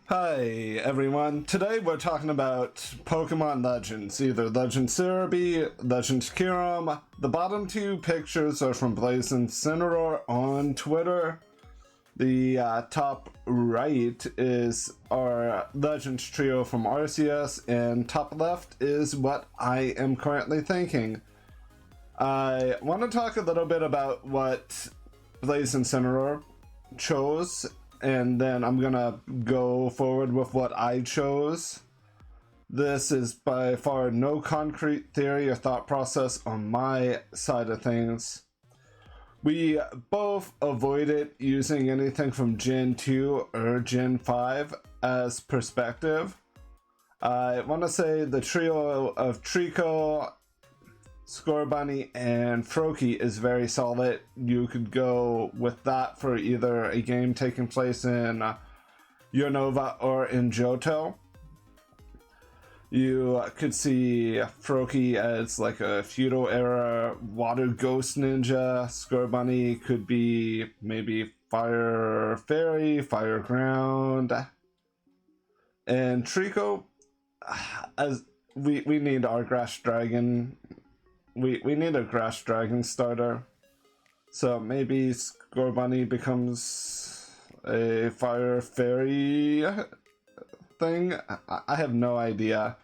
Hi everyone, today we're talking about Pokemon Legends, either Legend Cerebi, Legend Kyurem. The bottom two pictures are from Blaze Incinerorar on Twitter. The top right is our Legends trio from RCS, and top left is what I am currently thinking. I want to talk a little bit about what Blaze Incinerorar chose, and then I'm gonna go forward with what I chose. This is by far no concrete theory or thought process on my side of things. We both avoided using anything from Gen 2 or Gen 5 as perspective. I want to say the trio of Trico, Scorbunny, and Froakie is very solid. You could go with that for either a game taking place in Unova or in Johto. You could see Froakie as like a feudal era water ghost ninja. Scorbunny could be maybe fire fairy, fire ground. And Trico, as we need our grass dragon. We need a grass dragon starter. So maybe Scorbunny becomes a fire fairy thing. I have no idea.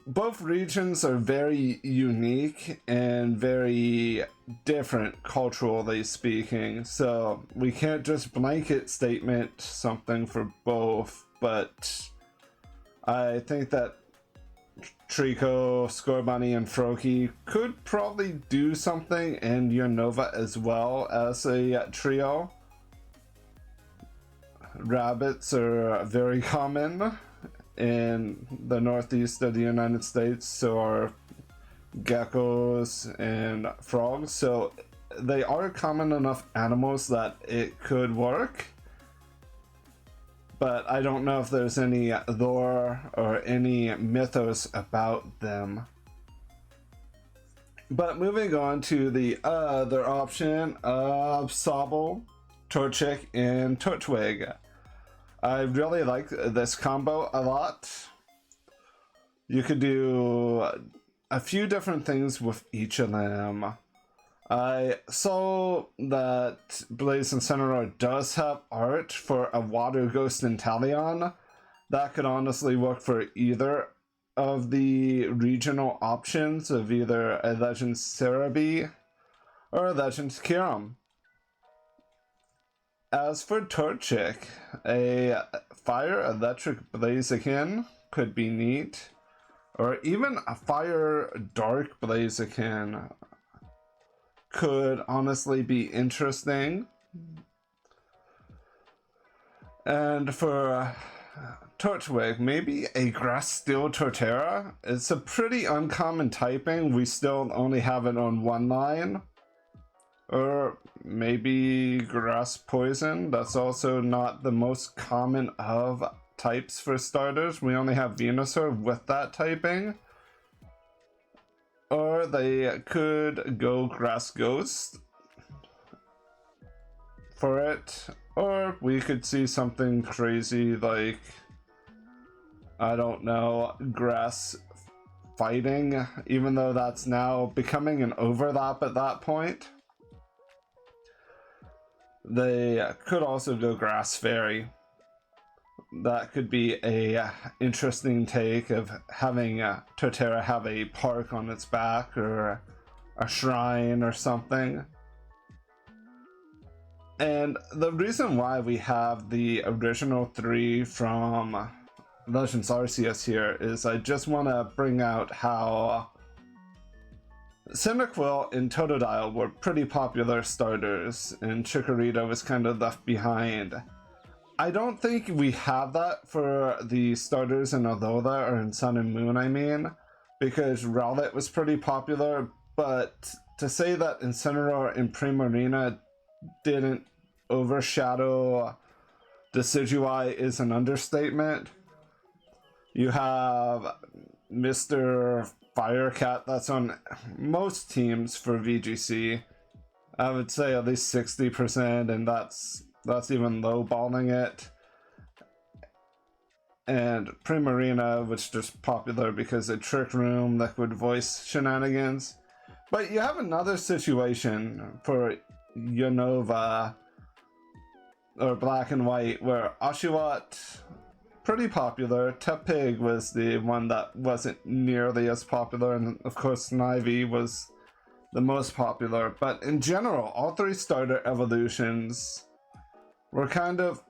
Both regions are very unique and very different culturally speaking, so we can't just blanket statement something for both, but I think that Trico, Scorbunny, and Froakie could probably do something in Unova as well as a trio. Rabbits are very common in the northeast of the United States, so are geckos and frogs, so they are common enough animals that it could work. But I don't know if there's any lore or any mythos about them. But moving on to the other option of Sobble, Torchic, and Turtwig. I really like this combo a lot. You could do a few different things with each of them. I saw that Blaze Incineroar does have art for a water ghost in Talion. That could honestly work for either of the regional options of either a Legend Cerebi or a Legend Kyurem. As for Torchic, a Fire Electric Blaziken could be neat, or even a Fire Dark Blaziken could honestly be interesting. And for Turtwig, maybe a Grass Steel Torterra. It's a pretty uncommon typing. We still only have it on one line. Or maybe Grass Poison. That's also not the most common of types for starters. We only have Venusaur with that typing. Or they could go Grass Ghost for it. Or we could see something crazy like, I don't know, Grass Fighting, even though that's now becoming an overlap at that point. They could also go Grass Fairy. That could be a interesting take of having Torterra have a park on its back or a shrine or something. And the reason why we have the original three from Legends Arceus here is I just want to bring out how Cyndaquil and Totodile were pretty popular starters, and Chikorita was kind of left behind. I don't think we have that for the starters in Alola or in Sun and Moon, I mean, because Rowlet was pretty popular, but to say that Incineroar and Primarina didn't overshadow Decidueye is an understatement. You have Mr. Firecat that's on most teams for VGC. I would say at least 60%, and that's even lowballing it. and Primarina, which is just popular because of Trick Room, Liquid Voice shenanigans. But you have another situation for Unova or Black and White where Oshawott, pretty popular. Tepig was the one that wasn't nearly as popular, and of course Snivy was the most popular. But in general, all three starter evolutions were kind of,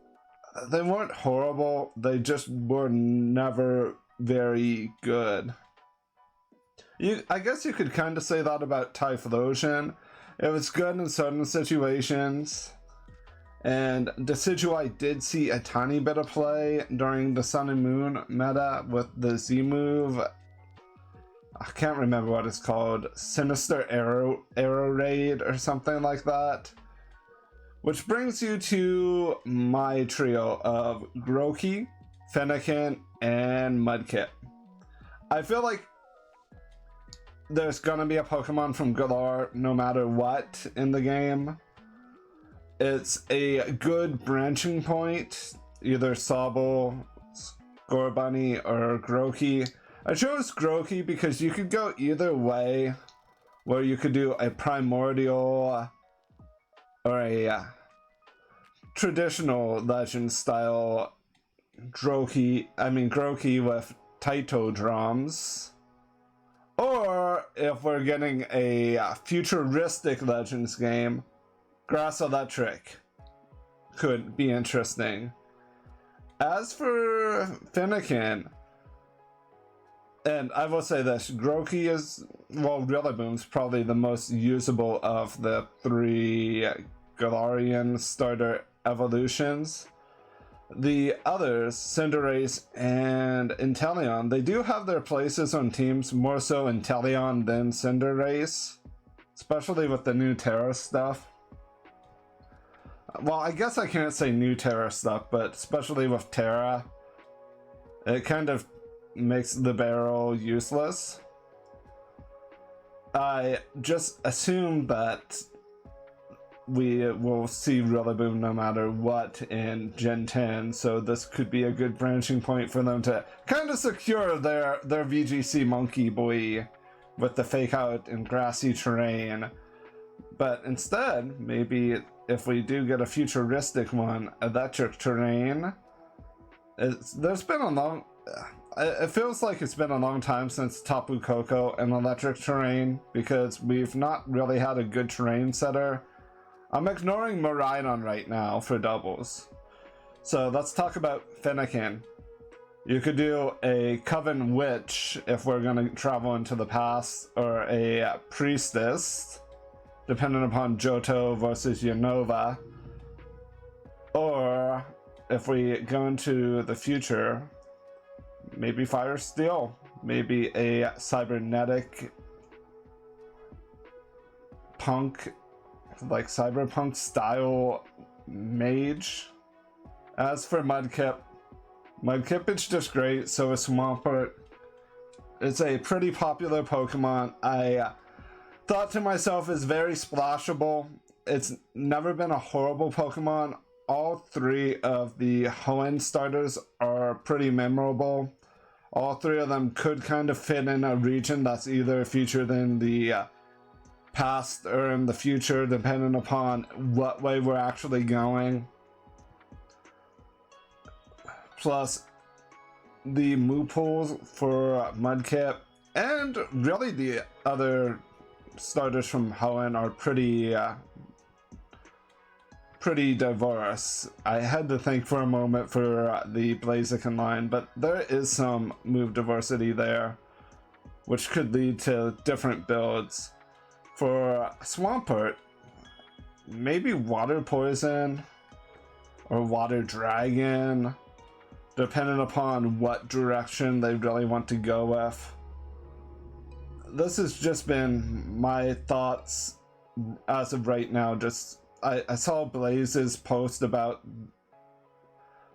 they weren't horrible, they just were never very good. I guess you could kind of say that about Typhlosion. It was good in certain situations, and Decidueye did see a tiny bit of play during the Sun and Moon meta with the Z move. I can't remember what it's called, Sinister Arrow Raid or something like that. Which brings you to my trio of Grookey, Fennekin, and Mudkip. I feel like there's gonna be a Pokemon from Galar no matter what in the game. It's a good branching point, either Sobble, Scorbunny, or Grookey. I chose Grookey because you could go either way, where you could do a Primordial or a traditional Legend style Grookey with Taito drums. Or if we're getting a futuristic Legends game, Grass Electric could be interesting. As for Fennekin, and I will say this, Grookey is, well, Rillaboom's probably the most usable of the three Galarian starter evolutions. The others, Cinderace and Inteleon, they do have their places on teams, more so Inteleon than Cinderace, especially with the new Terra stuff. Well, I guess I can't say new Terra stuff, but especially with Terra, it kind of makes the barrel useless. I just assume that we will see Rillaboom no matter what in Gen 10, so this could be a good branching point for them to kind of secure their VGC Monkey Boy with the fake out in grassy terrain. But instead, maybe if we do get a futuristic one, electric terrain, there's been a long... It feels like it's been a long time since Tapu Koko and electric terrain, because we've not really had a good terrain setter. I'm ignoring Miraidon right now for doubles. So let's talk about Fennekin. You could do a Coven Witch if we're going to travel into the past, or a Priestess, depending upon Johto versus Unova. Or if we go into the future, maybe Fire Steel, maybe a Cybernetic Punk, like Cyberpunk style mage. As for Mudkip is just great, so is Swampert. It's a pretty popular Pokemon. I thought to myself, it's very splashable. It's never been a horrible Pokemon. All three of the Hoenn starters are pretty memorable. All three of them could kind of fit in a region that's either featured in the past or in the future, depending upon what way we're actually going. Plus, the move pools for Mudkip and really the other starters from Hoenn are pretty diverse. I had to think for a moment for the Blaziken line, but there is some move diversity there, which could lead to different builds. For Swampert, maybe Water Poison or Water Dragon, depending upon what direction they really want to go with. This has just been my thoughts as of right now. Just I saw Blaze's post about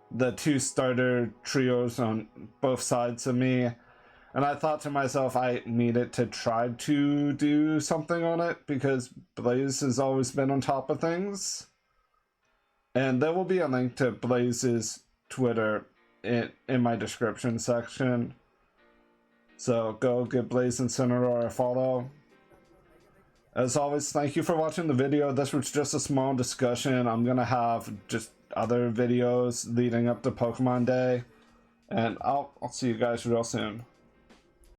the two starter trios on both sides of me, and I thought to myself I needed to try to do something on it because Blaze has always been on top of things. And there will be a link to Blaze's Twitter in my description section. So go give Blaze Incineroar a follow. As always, thank you for watching the video. This was just a small discussion. I'm gonna have just other videos leading up to Pokemon Day. And I'll see you guys real soon.